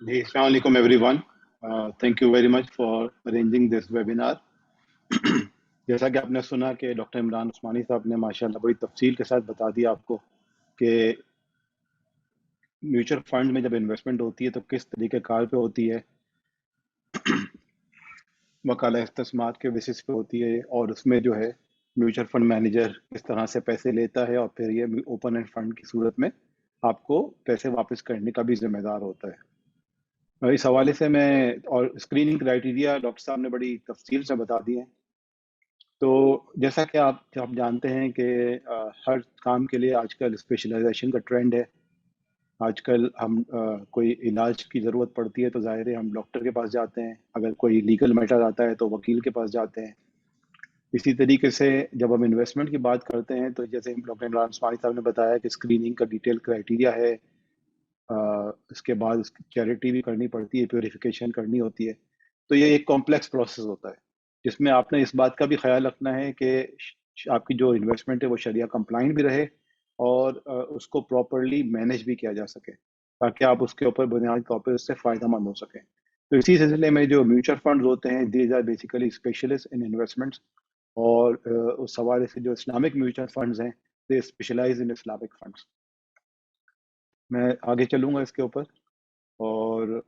Hey, Assalamu alaikum everyone. Thank you very much for arranging this webinar. जैसा कि आपने सुना कि डॉक्टर इमरान उस्मानी साहब ने माशाल्लाह बड़ी तफसील के साथ बता दिया आपको कि म्यूचुअल फंड में जब इन्वेस्टमेंट होती है तो किस तरीके कार पे होती है, वकाला इस्तेमाल के बेसिस पे होती है, और उसमें जो है म्यूचुअल फंड मैनेजर किस तरह से पैसे लेता है और फिर ये ओपन एंड फंड की सूरत में आपको पैसे वापस करने का भी जिम्मेदार होता है। इस हवाले से मैं, और स्क्रीनिंग क्राइटेरिया डॉक्टर साहब ने बड़ी तफसील से बता दिए हैं। तो जैसा कि आप जानते हैं कि हर काम के लिए आजकल स्पेशलाइजेशन का ट्रेंड है। आजकल हम कोई इलाज की ज़रूरत पड़ती है तो ज़ाहिर है हम डॉक्टर के पास जाते हैं, अगर कोई लीगल मैटर आता है तो वकील के पास जाते हैं। इसी तरीके से जब हम इन्वेस्टमेंट की बात करते हैं तो जैसे डॉक्टर इमरान उस्मानी साहब ने बताया कि स्क्रीनिंग का डिटेल क्राइटेरिया है, इसके बाद उसकी चैरिटी भी करनी पड़ती है, प्योरिफिकेशन करनी होती है। तो ये एक कॉम्प्लेक्स प्रोसेस होता है जिसमें आपने इस बात का भी ख्याल रखना है कि आपकी जो इन्वेस्टमेंट है वो शरिया कंप्लाइंट भी रहे और उसको प्रॉपरली मैनेज भी किया जा सके ताकि आप उसके ऊपर बुनियादी तौर पर उससे फ़ायदा मंद हो सकें। तो इसी सिलसिले में जो म्यूचुअल फंड होते हैं, these are basically specialist in investments, और उस हवाले से जो इस्लामिक म्यूचुअल फंड्स हैं, they specialize in Islamic funds. मैं आगे चलूँगा इसके ऊपर, और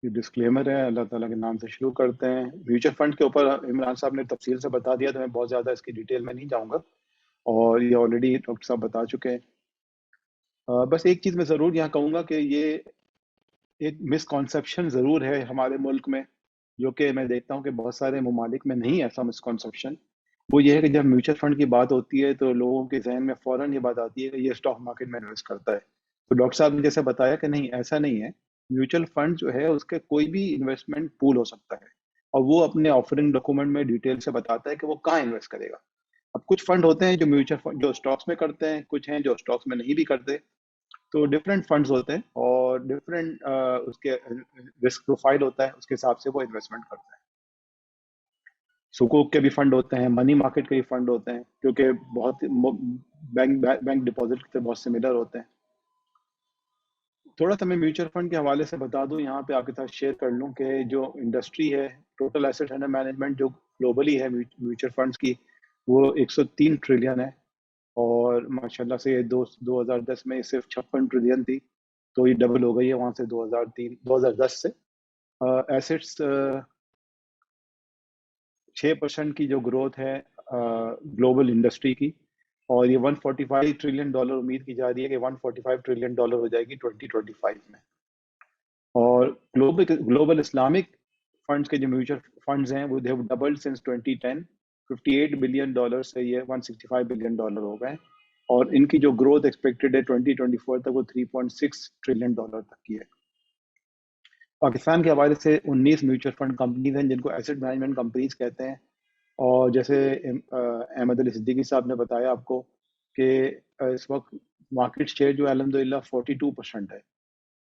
ये डिस्क्लेमर है, अल्लाह ताला के नाम से शुरू करते हैं। म्यूचुअल फंड के ऊपर इमरान साहब ने तफसील से बता दिया तो मैं बहुत ज़्यादा इसकी डिटेल में नहीं जाऊँगा, और ये ऑलरेडी डॉक्टर साहब बता चुके हैं। बस एक चीज़ मैं ज़रूर यहाँ कहूँगा कि ये एक मिसकॉन्सेप्शन ज़रूर है हमारे मुल्क में, जो कि मैं देखता हूँ कि बहुत सारे ममालिक में नहीं है ऐसा मिसकॉन्सेप्शन। वो ये है कि जब म्यूचुअल फंड की बात होती है तो लोगों के जहन में फ़ौरन ये बात आती है कि ये स्टॉक मार्केट में इन्वेस्ट करता है। तो डॉक्टर साहब ने जैसे बताया कि नहीं, ऐसा नहीं है। म्यूचुअल फंड जो है उसके कोई भी इन्वेस्टमेंट पूल हो सकता है, और वो अपने ऑफरिंग डॉक्यूमेंट में डिटेल से बताता है कि वो कहाँ इन्वेस्ट करेगा। अब कुछ फंड होते हैं जो म्यूचुअल फंड जो स्टॉक्स में करते हैं, कुछ हैं जो स्टॉक्स में नहीं भी करते। तो डिफरेंट फंड्स होते हैं और डिफरेंट उसके रिस्क प्रोफाइल होता है, उसके हिसाब से वो इन्वेस्टमेंट करते हैं। सुकूक के भी फंड होते हैं, मनी मार्केट के भी फंड होते हैं, क्योंकि बहुत बैंक डिपॉजिट से बहुत सिमिलर होते हैं। थोड़ा सा मैं म्यूचुअल फंड के हवाले से बता दूं, यहाँ पे आपके साथ शेयर कर लूं कि जो इंडस्ट्री है, टोटल एसेट अंडर मैनेजमेंट जो ग्लोबली है म्यूचुअल फंड्स की, वो 103 ट्रिलियन है, और माशाल्लाह से ये 2010 में सिर्फ 56 ट्रिलियन थी, तो ये डबल हो गई है वहाँ से 2010 से। एसेट्स 6% की जो ग्रोथ है ग्लोबल इंडस्ट्री की, और ये $145 ट्रिलियन उम्मीद की जा रही है कि $145 ट्रिलियन हो जाएगी 2025 में। और ग्लोबल इस्लामिक फंड्स के जो म्यूचुअल फंड्स हैं वो they have doubled since 2010, $58 billion से ये $165 बिलियन हो गए, और इनकी जो ग्रोथ एक्सपेक्टेड है 2024 तक वो $3.6 ट्रिलियन तक की है। पाकिस्तान के हवाले से 19 म्यूचुअल फंड कंपनीज हैं जिनको एसेट मैनेजमेंट कंपनीज कहते हैं, और जैसे अहमद अली सिद्दीकी साहब ने बताया आपको कि इस वक्त मार्केट शेयर जो अल्हम्दुलिल्लाह 42% है,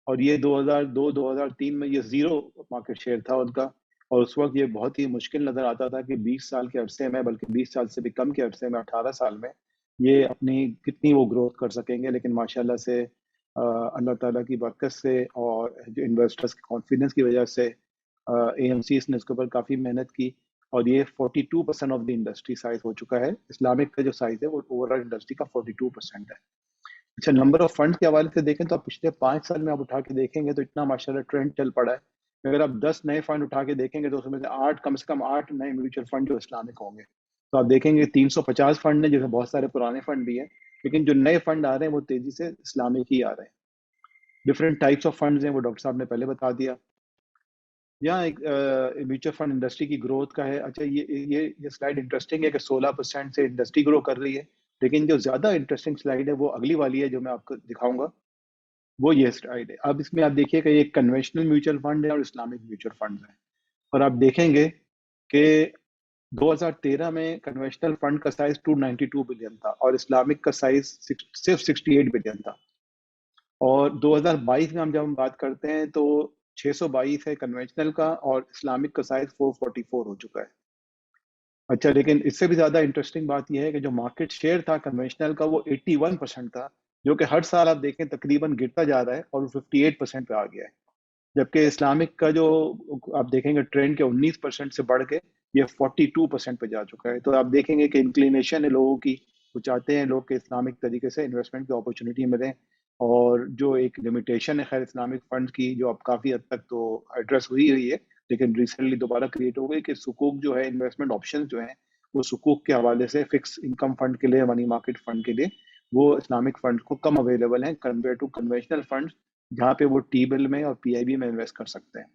और ये 2002-2003 में ये ज़ीरो मार्केट शेयर था उनका, और उस वक्त ये बहुत ही मुश्किल नज़र आता था कि 20 साल के अरसे में, बल्कि 20 साल से भी कम के अरसे में, 18 साल में ये अपनी कितनी वो ग्रोथ कर सकेंगे। लेकिन माशाल्लाह से अल्लाह ताला की बरकत से और जो इन्वेस्टर्स के कॉन्फिडेंस की वजह से AMCs ने इसके ऊपर काफ़ी मेहनत की, और ये 42% ऑफ द इंडस्ट्री साइज हो चुका है। इस्लामिक का जो साइज है वो ओवरऑल इंडस्ट्री का 42% है। अच्छा, नंबर ऑफ फंड्स के हवाले से देखें तो आप पिछले 5 साल में आप उठा के देखेंगे तो इतना माशाल्लाह ट्रेंड चल पड़ा है। अगर आप 10 नए फंड उठा के देखेंगे तो उसमें से 8, कम से कम 8 नए म्यूचुअल फंड जो इस्लामिक होंगे। तो आप देखेंगे 350 फंड हैं, जिसमें बहुत सारे पुराने फंड भी हैं, लेकिन जो नए फंड आ रहे हैं वो तेजी से इस्लामिक ही आ रहे हैं। डिफरेंट टाइप्स ऑफ फंड्स हैं, वो डॉक्टर साहब ने पहले बता दिया। यहाँ एक म्यूचुअल फंड इंडस्ट्री की ग्रोथ का है। अच्छा, ये स्लाइड इंटरेस्टिंग है कि 16% से इंडस्ट्री ग्रो कर रही है, लेकिन जो ज़्यादा इंटरेस्टिंग स्लाइड है वो अगली वाली है जो मैं आपको दिखाऊंगा, वो ये स्लाइड है। अब इसमें आप देखिए कि ये कन्वेंशनल म्यूचुअल फंड है और इस्लामिक म्यूचुअल फंड है, और आप देखेंगे कि 2013 में कन्वेंशनल फंड का साइज 292 बिलियन था और इस्लामिक का साइज सिर्फ 68 बिलियन था। और 2022 में जब हम बात करते हैं तो 622 है कन्वेंशनल का, और इस्लामिक का साइज 444 हो चुका है। अच्छा, लेकिन इससे भी ज़्यादा इंटरेस्टिंग बात यह है कि जो मार्केट शेयर था कन्वेंशनल का वो 81% था, जो कि हर साल आप देखें तकरीबन गिरता जा रहा है और 58% पे आ गया है। जबकि इस्लामिक का जो आप देखेंगे ट्रेंड के 19% से बढ़ के ये 42% पे जा चुका है। तो आप देखेंगे कि इंक्लिनेशन है लोगों की, वो चाहते हैं लोग कि इस्लामिक तरीके से इन्वेस्टमेंट की अपॉर्चुनिटी मिले। और जो एक लिमिटेशन है खैर इस्लामिक फंड की, जो अब काफ़ी हद तक तो एड्रेस हुई है, लेकिन रिसेंटली दोबारा क्रिएट हो गई कि सुकूक जो है इन्वेस्टमेंट ऑप्शन जो है वो सुकूक के हवाले से फिक्स इनकम फंड के लिए, मनी मार्केट फंड के लिए वो इस्लामिक फंड को कम अवेलेबल हैं कम्पेयर टू कन्वेंशनल फंड, जहाँ पे वो टी बिल में और पीआईबी में इन्वेस्ट कर सकते हैं।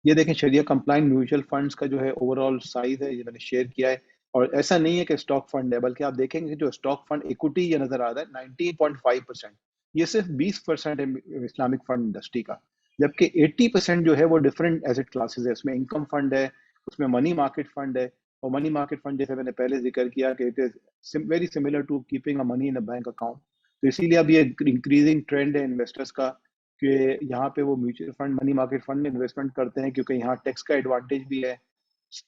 ये देखें शरिया कंप्लाइंट म्यूचुअल फंड्स का जो है ओवरऑल साइज है, ये मैंने शेयर किया है। और ऐसा नहीं है कि स्टॉक फंड है, बल्कि आप देखेंगे कि जो स्टॉक फंड इक्विटी ये नजर आ रहा है 19.5%, ये सिर्फ 20% है इस्लामिक फंड इंडस्ट्री का। जबकि 80% जो है वो डिफरेंट एसेट क्लासेस है, उसमें इनकम फंड है, उसमें मनी मार्केट फंड है। और मनी मार्केट फंड जैसे मैंने पहले जिक्र किया कि it is very similar to keeping a money in a bank account. तो इसीलिए अब ये इंक्रीजिंग ट्रेंड है इन्वेस्टर्स का कि यहाँ पे वो mutual fund, money market fund में इन्वेस्टमेंट करते हैं, क्योंकि यहाँ टैक्स का एडवांटेज भी है,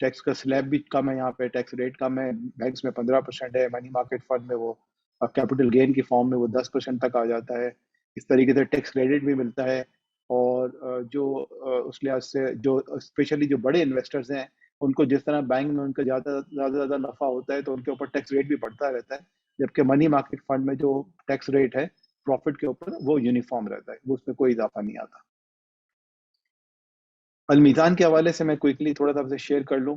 टैक्स का स्लैब भी कम है, यहाँ पे टैक्स रेट कम है। बैंक्स में 15% है, मनी मार्केट फंड में वो कैपिटल गेन की फॉर्म में वो 10% तक आ जाता है। इस तरीके से टैक्स क्रेडिट भी मिलता है। और उस लिहाज से जो स्पेशली जो बड़े इन्वेस्टर्स हैं, उनको जिस तरह बैंक में उनका ज़्यादा नफ़ा होता है तो उनके ऊपर टैक्स रेट भी बढ़ता रहता है। जबकि मनी मार्केट फंड में जो टैक्स रेट है प्रॉफिट के ऊपर वो यूनिफॉर्म रहता है, वो उसमें कोई इजाफा नहीं आता। अलमीज़ान के हवाले से मैं क्विकली थोड़ा सा आपसे शेयर कर लूँ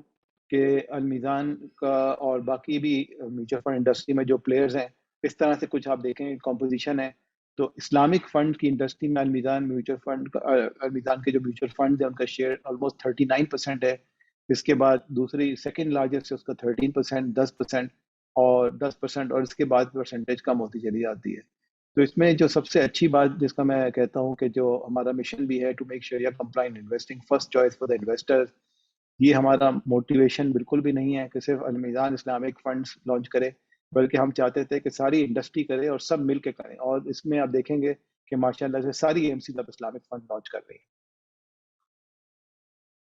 कि अलमीज़ान का और बाकी भी म्यूचुअल फंड इंडस्ट्री में जो प्लेयर्स हैं, इस तरह से कुछ आप देखें कॉम्पोजिशन है। तो इस्लामिक फंड की इंडस्ट्री में अलमीज़ान म्यूचुअल फंड का अलमीज़ान के जो म्यूचुअल फंड है उनका शेयर ऑलमोस्ट 39% है। इसके बाद दूसरी सेकेंड लार्जेस्ट है उसका 13%, 10% और 10%, और इसके बाद परसेंटेज कम होती चली जाती है। तो इसमें जो सबसे अच्छी बात जिसका मैं कहता हूँ कि जो हमारा मिशन भी है to make sharia compliant investing first choice for the investors, ये हमारा मोटिवेशन बिल्कुल भी नहीं है कि सिर्फ अलमीज़ान इस्लामिक फंड्स लॉन्च करे, बल्कि हम चाहते थे कि सारी इंडस्ट्री करे और सब मिल के करें। और इसमें आप देखेंगे कि माशाल्लाह से सारी एमसी अब इस्लामिक फंड लॉन्च कर रही है।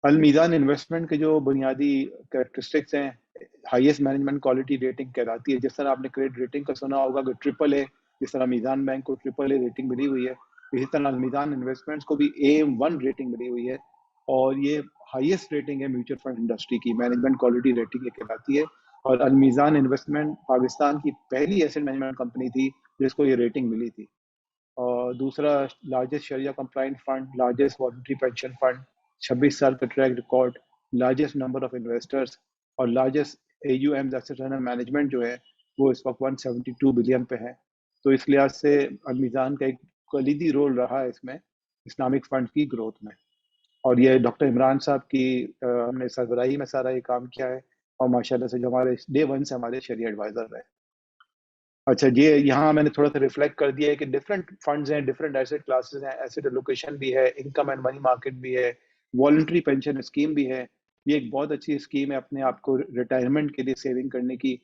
अलमीज़ान इन्वेस्टमेंट के जो बुनियादी कैरेक्टरिस्टिक्स हैं, हाईएस्ट मैनेजमेंट क्वालिटी रेटिंग कहलाती है। जिस तरह आपने क्रेडिट रेटिंग का सुना होगा कि ट्रिपल ए, जिस तरह मीज़ान बैंक को ट्रिपल ए रेटिंग मिली हुई है, इसी तरह अलमीज़ान इन्वेस्टमेंट्स को भी AM1 रेटिंग मिली हुई है। और ये हाईएस्ट रेटिंग है म्यूचुअल फंड इंडस्ट्री की, मैनेजमेंट क्वालिटी रेटिंग ये कहलाती है। और अलमीज़ान इन्वेस्टमेंट पाकिस्तान की पहली एसेट मैनेजमेंट कंपनी थी जिसको ये रेटिंग मिली थी। और दूसरा लार्जेस्ट शरिया compliant fund, largest voluntary pension fund, 26 साल का track record, largest number of investors और largest AUM asset under management जो है वो इस वक्त 172 बिलियन पे है। तो इस लिहाज से अलमीज़ान का एक कलीदी रोल रहा है इसमें इस्लामिक फंड की ग्रोथ में। और ये डॉक्टर इमरान साहब की हमने सरबराही में सारा ये काम किया है, और माशाल्लाह से जो हमारे डे वन से हमारे शरिया एडवाइजर रहे। अच्छा, ये यहाँ मैंने थोड़ा सा रिफ्लेक्ट कर दिया है कि डिफरेंट फंड्स हैं, डिफरेंट एसेट क्लासेस हैं, एसेट एलोकेशन भी है, इनकम एंड मनी मार्केट भी है, वॉलंटरी पेंशन स्कीम भी है। ये एक बहुत अच्छी स्कीम है अपने आप को रिटायरमेंट के लिए सेविंग करने की।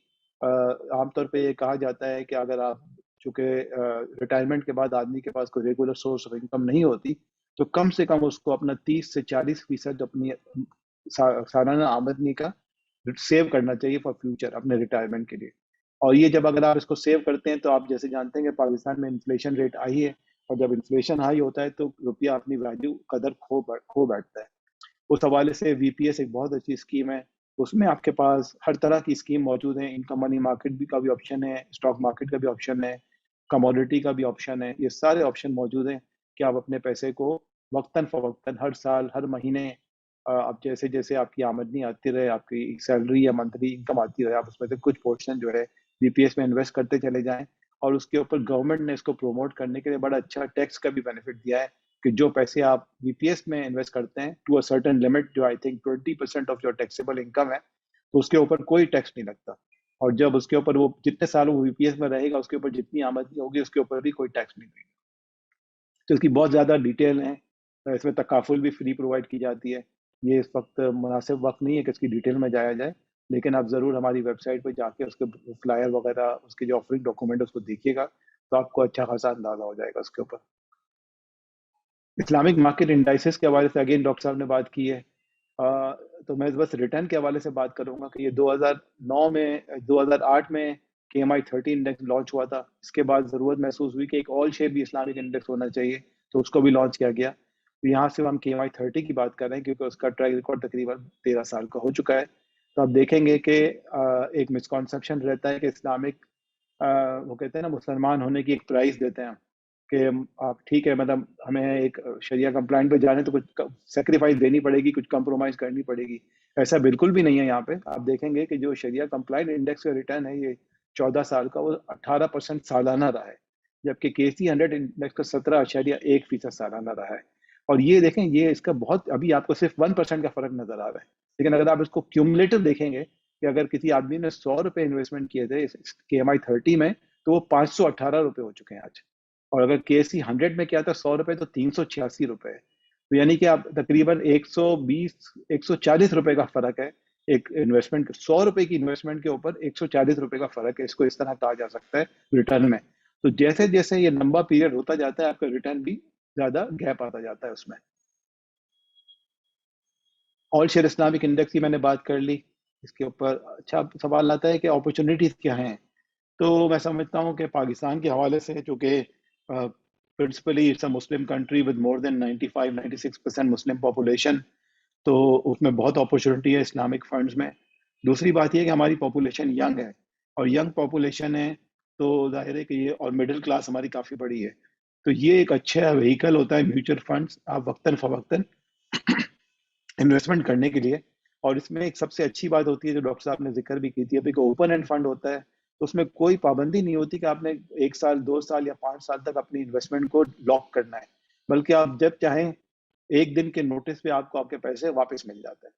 आमतौर पे ये कहा जाता है कि अगर आप चूँकि रिटायरमेंट के बाद आदमी के पास कोई रेगुलर सोर्स ऑफ इनकम नहीं होती, तो कम से कम उसको अपना 30 से 40% अपनी सालाना आमदनी का सेव करना चाहिए फॉर फ्यूचर अपने रिटायरमेंट के लिए। और ये जब अगर आप इसको सेव करते हैं तो आप जैसे जानते हैं कि पाकिस्तान में इन्फ्लेशन रेट हाई है, और जब इन्फ्लेशन हाई होता है तो रुपया अपनी वैल्यू कदर खो बैठता है। उस हवाले से VPS एक बहुत अच्छी स्कीम है। उसमें आपके पास हर तरह की स्कीम मौजूद है, इनकम मनी मार्केट भी का भी ऑप्शन है, स्टॉक मार्केट का भी ऑप्शन है, कमोडिटी का भी ऑप्शन है। ये सारे ऑप्शन मौजूद हैं कि आप अपने पैसे को वक्तन फ़वक्तन हर साल हर महीने आप जैसे जैसे आपकी आमदनी आती रहे, आपकी सैलरी या मंथली इनकम आती रहे, आप उसमें से कुछ पोर्शन जो है BPS में इन्वेस्ट करते चले जाएं। और उसके ऊपर गवर्नमेंट ने इसको प्रमोट करने के लिए बड़ा अच्छा टैक्स का भी बेनिफिट दिया है कि जो पैसे आप BPS में इन्वेस्ट करते हैं टू अ सर्टेन लिमिट, जो I think 20% of your taxable income है, तो उसके ऊपर कोई टैक्स नहीं लगता। और जब उसके ऊपर वो जितने साल वो BPS में रहेगा, उसके ऊपर जितनी आमदनी होगी उसके ऊपर भी कोई टैक्स नहीं लगेगा। तो इसकी बहुत ज़्यादा डिटेल है, इसमें तकाफुल भी फ्री प्रोवाइड की जाती है। ये इस वक्त मुनासिब वक्त नहीं है कि इसकी डिटेल में जाया जाए, लेकिन आप ज़रूर हमारी वेबसाइट पर जाके उसके फ्लायर वगैरह, उसके जो ऑफरिंग डॉक्यूमेंट है उसको देखिएगा, तो आपको अच्छा खासा अंदाजा हो जाएगा उसके ऊपर। इस्लामिक मार्केट इंडाइसेस के हवाले से अगेन डॉक्टर साहब ने बात की है। تو میں بس ریٹرن کے حوالے سے بات کروں گا کہ یہ 2008 میں KMI30 انڈیکس لانچ ہوا تھا. اس کے بعد ضرورت محسوس ہوئی کہ ایک آل شیپ بھی اسلامک انڈیکس ہونا چاہیے, تو اس کو بھی لانچ کیا گیا. تو یہاں سے ہم KMI30 کی بات کر رہے ہیں کیونکہ اس کا ٹریک ریکارڈ تقریباً 13 سال کا ہو چکا ہے. تو آپ دیکھیں گے کہ ایک مسکانسیپشن رہتا ہے کہ اسلامک وہ کہتے ہیں نا مسلمان ہونے کی ایک پرائز دیتے ہیں کہ آپ ٹھیک ہے, مطلب ہمیں ایک شریعہ کمپلائنٹ پہ جانے تو کچھ سیکریفائس دینی پڑے گی, کچھ کمپرومائز کرنی پڑے گی. ایسا بالکل بھی نہیں ہے. یہاں پہ آپ دیکھیں گے کہ جو شریعہ کمپلائنٹ انڈیکس کا ریٹرن ہے یہ 14 سال کا, وہ 18% سالانہ رہا ہے, جبکہ KC100 انڈیکس کا 17.1% سالانہ رہا ہے. اور یہ دیکھیں, یہ اس کا بہت ابھی آپ کو صرف 1% کا فرق نظر آ رہا ہے, لیکن اگر آپ اس کو کیومولیٹو دیکھیں گے کہ اگر کسی آدمی نے 100 روپے انویسٹمنٹ کیے تھے KMI30 میں تو وہ 518 روپے ہو چکے ہیں آج. اور اگر KC100 میں کیا تھا 100 روپے تو 386 روپے ہے. تو یعنی کہ آپ تقریباً 140 روپے کا فرق ہے ایک انویسٹمنٹ, 100 روپے کی انویسٹمنٹ کے اوپر 140 روپے کا فرق ہے. اس کو اس طرح کہا جا سکتا ہے ریٹرن میں. تو جیسے جیسے یہ لمبا پیریڈ ہوتا جاتا ہے آپ کا ریٹرن بھی زیادہ گیپ آتا جاتا ہے اس میں. آل شیئر اسلامک انڈیکس کی میں نے بات کر لی. اس کے اوپر اچھا سوال آتا ہے کہ اپرچونیٹیز کیا ہیں. تو میں سمجھتا ہوں کہ پاکستان کے حوالے سے چونکہ principally it's a Muslim country with more than 95-96% Muslim population, تو اس میں بہت اپرچونیٹی ہے اسلامک فنڈز میں. دوسری بات یہ کہ ہماری پاپولیشن ینگ ہے, اور ینگ پاپولیشن ہے تو ظاہر ہے کہ یہ, اور مڈل کلاس ہماری کافی بڑی ہے, تو یہ ایک اچھا وہیکل ہوتا ہے میوچل فنڈز آپ وقتاً فوقتاً انویسٹمنٹ کرنے کے لیے. اور اس میں ایک سب سے اچھی بات ہوتی ہے جو ڈاکٹر صاحب نے ذکر بھی کی تھی ابھی کہ اوپن اینڈ فنڈ ہوتا ہے, تو اس میں کوئی پابندی نہیں ہوتی کہ آپ نے 1 سال 2 سال یا 5 سال تک اپنی انویسٹمنٹ کو لاک کرنا ہے, بلکہ آپ جب چاہیں ایک دن کے نوٹس پہ آپ کو آپ کے پیسے واپس مل جاتے ہیں.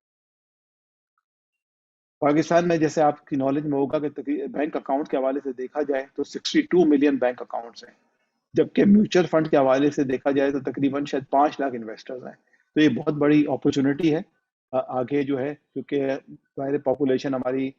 پاکستان میں جیسے آپ کی نالج میں ہوگا کہ بینک اکاؤنٹ کے حوالے سے دیکھا جائے تو 62 ملین بینک اکاؤنٹس ہیں, جبکہ میوچل فنڈ کے حوالے سے دیکھا جائے تو تقریباً شاید 5 لاکھ انویسٹرز ہیں. تو یہ بہت بڑی اپرچونٹی ہے آگے جو ہے, کیونکہ ظاہر پاپولیشن ہماری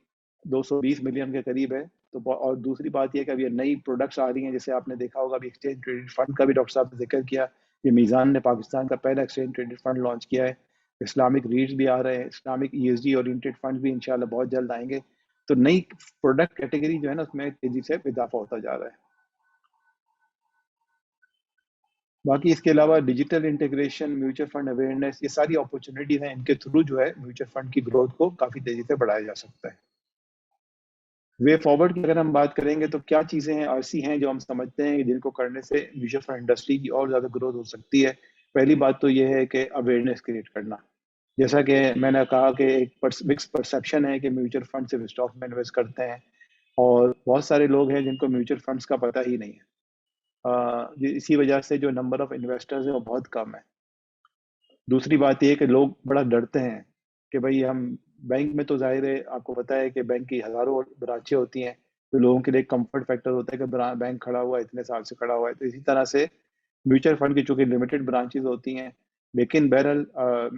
220 ملین کے قریب ہے. تو اور دوسری بات یہ کہ اب یہ نئی پروڈکٹس آ رہی ہیں, جیسے آپ نے دیکھا ہوگا ابھی ایکسچینج ٹریڈڈ فنڈ کا بھی ڈاکٹر صاحب نے ذکر کیا. یہ میزان نے پاکستان کا پہلا ایکسچینج ٹریڈڈ فنڈ لانچ کیا ہے. اسلامک ریٹس بھی آ رہے ہیں, اسلامک ESG اورینٹیڈ فنڈ بھی انشاءاللہ بہت جلد آئیں گے. تو نئی پروڈکٹ کیٹیگری جو ہے نا اس میں تیزی سے اضافہ ہوتا جا رہا ہے. باقی اس کے علاوہ digital integration, mutual fund awareness, یہ ساری اپرچونیٹیز ہیں, ان کے تھرو جو ہے میوچل فنڈ کی گروتھ کو کافی تیزی سے بڑھایا جا سکتا ہے. وے فارورڈ کی اگر ہم بات کریں گے تو کیا چیزیں ہیں ایسی ہیں جو ہم سمجھتے ہیں کہ جن کو کرنے سے میوچل فنڈ انڈسٹری کی اور زیادہ گروتھ ہو سکتی ہے. پہلی بات تو یہ ہے کہ اویئرنیس کریٹ کرنا. جیسا کہ میں نے کہا کہ ایک مکس پرسیپشن ہے کہ میوچل فنڈ صرف اسٹاک میں انویسٹ کرتے ہیں, اور بہت سارے لوگ ہیں جن کو میوچل فنڈس کا پتہ ہی نہیں ہے. اسی وجہ سے جو نمبر آف انویسٹرز ہیں وہ بہت کم ہے. دوسری بات یہ کہ لوگ بڑا ڈرتے ہیں کہ بھئی ہم بینک میں, تو ظاہر ہے آپ کو پتہ ہے کہ بینک کی ہزاروں برانچیں ہوتی ہیں, تو لوگوں کے لیے ایک کمفرٹ فیکٹر ہوتا ہے کہ بینک کھڑا ہوا ہے, اتنے سال سے کھڑا ہوا ہے. تو اسی طرح سے میوچل فنڈ کی چونکہ لمیٹڈ برانچز ہوتی ہیں, لیکن بہرحال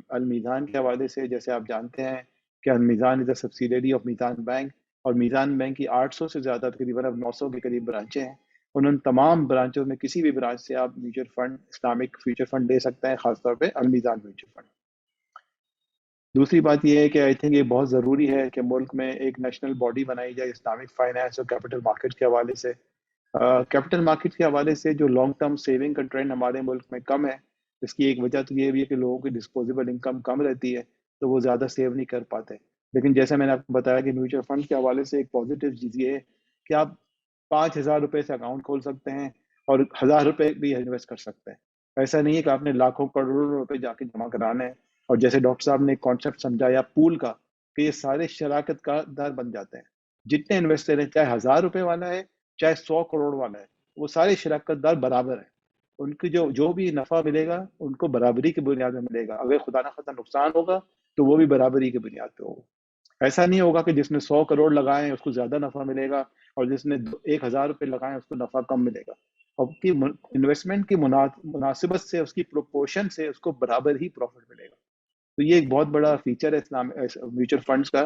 المیزان کے حوالے سے جیسے آپ جانتے ہیں کہ المیزان از اے سبسیڈری آف میزان بینک, اور میزان بینک کی 800 سے زیادہ تقریباً اب 900 کے قریب برانچیں ہیں. ان تمام برانچوں میں کسی بھی برانچ سے آپ mutual fund, Islamic future fund لے سکتے ہیں, خاص طور پہ المیزان میوچل فنڈ. دوسری بات یہ ہے کہ آئی تھنک یہ بہت ضروری ہے کہ ملک میں ایک نیشنل باڈی بنائی جائے اسلامک فائنانس اور کیپٹل مارکیٹ کے حوالے سے. کیپٹل مارکیٹ کے حوالے سے جو لانگ ٹرم سیونگ کا ٹرینڈ ہمارے ملک میں کم ہے, اس کی ایک وجہ تو یہ بھی ہے کہ لوگوں کی ڈسپوزیبل انکم کم رہتی ہے, تو وہ زیادہ سیو نہیں کر پاتے. لیکن جیسے میں نے آپ کو بتایا کہ میوچل فنڈ کے حوالے سے ایک پازیٹیو چیز یہ ہے کہ آپ 5,000 روپے سے اکاؤنٹ کھول سکتے ہیں اور 1,000 روپے بھی انویسٹ کر سکتے ہیں. ایسا نہیں ہے کہ آپ نے لاکھوں کروڑوں روپے جا کے جمع کرانے ہیں. اور جیسے ڈاکٹر صاحب نے ایک کانسیپٹ سمجھایا پول کا, کہ یہ سارے شراکت کا دار بن جاتے ہیں. جتنے انویسٹر ہیں, چاہے 1,000 روپے والا ہے چاہے 100 کروڑ والا ہے, وہ سارے شراکت دار برابر ہیں. ان کی جو بھی نفع ملے گا ان کو برابری کی بنیاد میں ملے گا. اگر خدا نخواستہ نقصان ہوگا تو وہ بھی برابری کی بنیاد پہ ہوگا. ایسا نہیں ہوگا کہ جس نے 100 کروڑ لگائے اس کو زیادہ نفع ملے گا اور جس نے 1,000 روپے لگائے اس کو نفع کم ملے گا. اور کی انویسٹمنٹ کی مناسبت سے, اس کی پروپورشن سے اس کو برابر ہی پروفٹ ملے گا. تو یہ ایک بہت بڑا فیچر ہے اسلام میوچل فنڈز کا,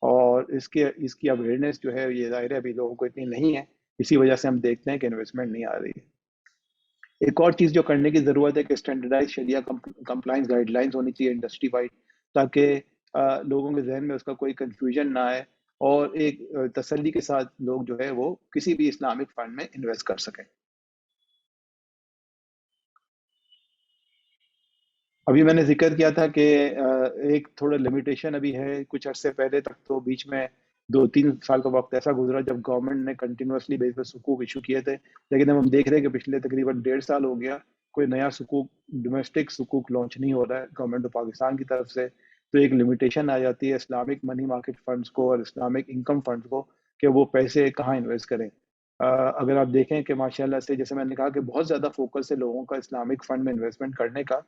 اور اس کی اویئرنیس جو ہے یہ ظاہر ہے ابھی لوگوں کو اتنی نہیں ہے, اسی وجہ سے ہم دیکھتے ہیں کہ انویسٹمنٹ نہیں آ رہی ہے. ایک اور چیز جو کرنے کی ضرورت ہے کہ اسٹینڈرڈائز شریعہ کمپلائنس گائیڈ لائنز ہونی چاہیے انڈسٹری وائڈ, تاکہ لوگوں کے ذہن میں اس کا کوئی کنفیوژن نہ آئے اور ایک تسلی کے ساتھ لوگ جو ہے وہ کسی بھی اسلامک فنڈ میں انویسٹ کر سکیں. ابھی میں نے ذکر کیا تھا کہ ایک تھوڑا لمیٹیشن ابھی ہے. کچھ عرصے پہلے تک تو بیچ میں 2-3 سال کا وقت ایسا گزرا جب گورنمنٹ نے کنٹینیوسلی بیس پہ سکوک ایشو کیے تھے، لیکن اب ہم دیکھ رہے ہیں کہ پچھلے تقریباً 1.5 سال ہو گیا کوئی نیا سکوک، ڈومیسٹک سکوک لانچ نہیں ہو رہا ہے گورنمنٹ آف پاکستان کی طرف سے. تو ایک لمیٹیشن آ جاتی ہے اسلامک منی مارکیٹ فنڈز کو اور اسلامک انکم فنڈز کو کہ وہ پیسے کہاں انویسٹ کریں. اگر آپ دیکھیں کہ ماشاءاللہ سے جیسے میں نے کہا کہ بہت زیادہ فوکس ہے لوگوں کا اسلامک فنڈ میں انویسٹمنٹ کرنے کا،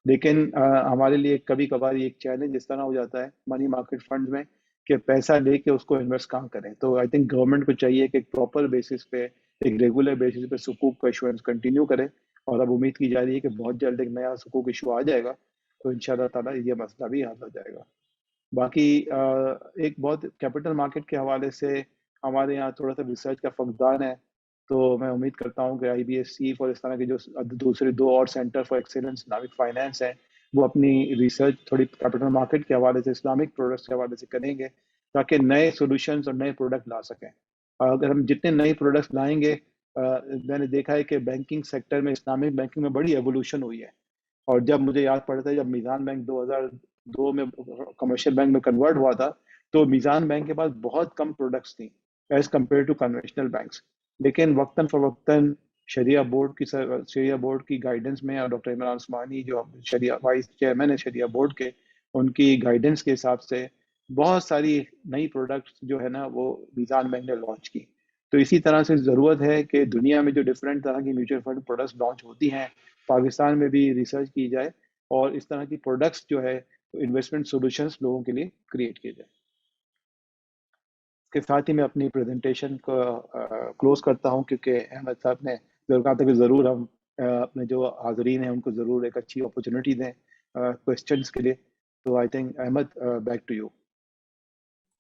لیکن ہمارے لیے کبھی کبھار ایک چیلنج اس طرح ہو جاتا ہے منی مارکیٹ فنڈز میں کہ پیسہ لے کے اس کو انویسٹ کہاں کریں. تو آئی تھنک گورنمنٹ کو چاہیے کہ ایک پراپر بیسس پہ، ایک ریگولر بیسس پہ سکوک کا ایشوئنس کنٹینیو کرے، اور اب امید کی جا رہی ہے کہ بہت جلد ایک نیا سکوک ایشو آ جائے گا تو ان شاء اللہ تعالیٰ یہ مسئلہ بھی حل ہو جائے گا. باقی ایک بہت کیپٹل مارکیٹ کے حوالے سے ہمارے یہاں تھوڑا سا ریسرچ کا فقدان ہے. تو میں امید کرتا ہوں کہ آئی بی ایس سی اور اس طرح کے جو دوسرے 2 اور centre for excellence Islamic finance ہیں وہ اپنی ریسرچ تھوڑی کیپٹل مارکیٹ کے حوالے سے، اسلامک پروڈکٹس کے حوالے سے کریں گے تاکہ نئے سولوشنز اور نئے پروڈکٹ لا سکیں. اگر ہم جتنے نئے پروڈکٹس لائیں گے، میں نے دیکھا ہے کہ بینکنگ سیکٹر میں، اسلامک بینکنگ میں بڑی ایوولوشن ہوئی ہے. اور جب مجھے یاد پڑتا ہے جب میزان بینک 2002 میں کمرشل بینک میں کنورٹ ہوا تھا تو میزان بینک کے پاس بہت کم پروڈکٹس تھیں as compare to conventional banks. لیکن وقتاً فوقتاً شریعہ بورڈ کی گائیڈنس میں اور ڈاکٹر عمران عثمانی جو شریعہ وائس چیئرمین ہے شریعہ بورڈ کے، ان کی گائیڈنس کے حساب سے بہت ساری نئی پروڈکٹس جو ہے نا وہ میزان بینک نے لانچ کی. تو اسی طرح سے ضرورت ہے کہ دنیا میں جو ڈفرینٹ طرح کی میوچل فنڈ پروڈکٹس لانچ ہوتی ہیں، پاکستان میں بھی ریسرچ کی جائے اور اس طرح کی پروڈکٹس جو ہے انویسٹمنٹ سولوشنز لوگوں کے لیے کریٹ کیے جائے. اس کے ساتھ ہی میں اپنی پریزنٹیشن کو کلوز کرتا ہوں، کیونکہ احمد صاحب نے ضرور کہا تھا کہ ضرور ہم اپنے جو حاضرین ہیں ان کو ضرور ایک اچھی اپرچونٹی دیں کوسچنس کے لیے. تو I think Ahmed back to you.